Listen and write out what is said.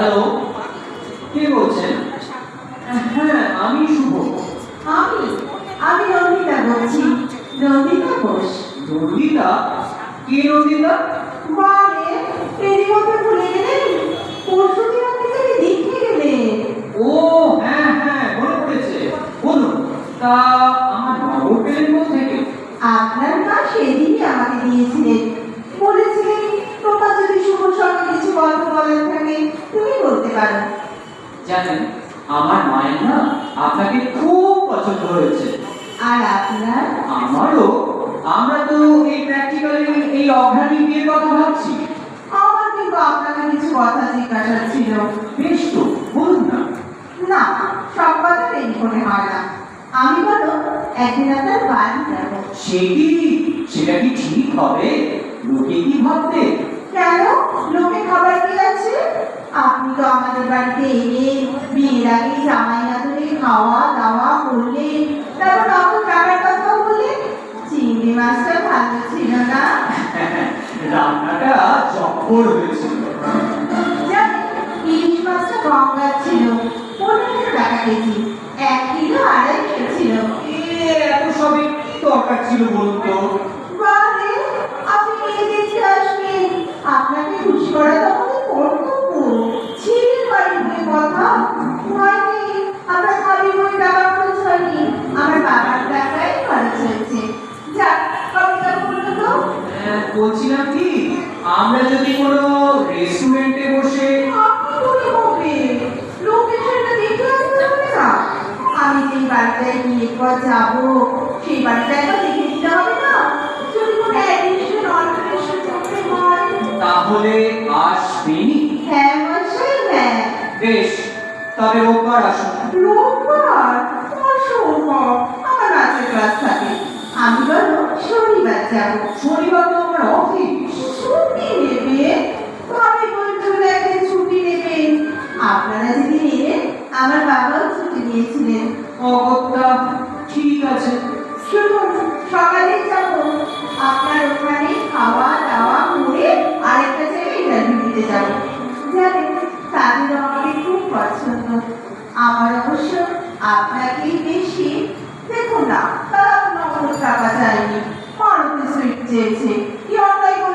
Hello, কে বলছেন? হ্যাঁ, আমি শুভ। আমি আমি নন্দিতা বলছি। নন্দিতা ঘোষ। নন্দিতা? কে নন্দিতা? বারে এরই মধ্যে ভুলে গেলেন? পরশুদিন আপনি তাকে দেখে গেলেন। ও হ্যাঁ হ্যাঁ, মনে পড়েছে। বলুন, তা আমার খবর পেলেন কোথা থেকে? আপনার মা সেদিনই আমাকে দিয়েছিলেন, বলেছিলেন তোমার যদি শুভর সঙ্গে কিছু গল্প বলার থাকে তুমি বলতে পারো। জানেন, আমার মায়ের না আপনাকে খুব পছন্দ হয়েছে। আর আপনার? আমারও। আমরা তো এই প্র্যাকটিক্যালি এই অঘ্রাণী বিয়ের কথা ভাবছি। আমার কিন্তু আপনাকে কিছু কথা জিজ্ঞাসা ছিল। বেশ তো, বলুন না। না, সব কথা টেলিফোনে হয় না। আমি বলো একদিন আপনার বাড়ি যাবো। সেটা কি ঠিক হবে? লোকে কি ভাববে? কেন? লোকে খাবার কি আছে? আপনি তো আমাদের বাড়িতে এলে বিয়ের আগে জামাই আদরে খাওয়া দাওয়া করলেন, তারপর তখন টাকার কথা বললেন। চিংড়ি মাছটা ভালো ছিল না? রান্নাটা জব্বর হয়েছিল। জানেন, ইলিশ মাছটা গঙ্গা ছিল, 15 টাকা কেজি, 1 কিলো 250 ছিল। এত সবে কি দরকার ছিল বলুন তো? বারে, আপনি মেয়ে দেখতে আসবেন, আপনাকে খুশি করা তো আমাদের কর্তব্য। ছেলের বাড়ির বই কথা হয়নি, আপনার খালি বই টাকা খরচ হয়নি, আমার বাবার টাকাই খরচ হয়েছে। যাক, কবিতা বললো তো। বলছিলাম কি, আমরা যদি কোনো রেস্টুরেন্টে বসে। আপনি বলে হবে, লোকেশনটা দেখে আসতে হবে না? আমি যেই বাড়িটায় বিয়ের পর যাবো সেই বাড়িটা একবার দেখে দিতে হবে না? যদি কোনো অ্যাডিশন অল্টারেশন করতে হয়। তাহলে আসবেনি? হ্যাঁ মশাই, হ্যাঁ। বেশ, তবে রোববার আসুন। রোববার? অসম্ভব, আমার নাচের ক্লাস থাকে। আমি বলো শনিবার যাবো। শনিবার তো আমার অফিস। ছুটি নেবে? ভাবি বন্ধুরা একদিন ছুটি নেবেন। আপনারা যেদিন এলেন আমার বাবাও ছুটি নিয়েছিলেন। অগত্যা, ঠিক আছে। শুনুন, সকালে যাবো, আপনার ওখানে খাওয়া দাওয়া করে আরেকটা জায়গায় ইন্টারভিউ দিতে যাবো। জানেন, তাদের আমাকে খুব পছন্দ। আমার অবশ্য আপনাকেই বেশি। দেখুন না, তারা কোনো টাকা চায়নি, মারুতি সুইট চেয়েছে।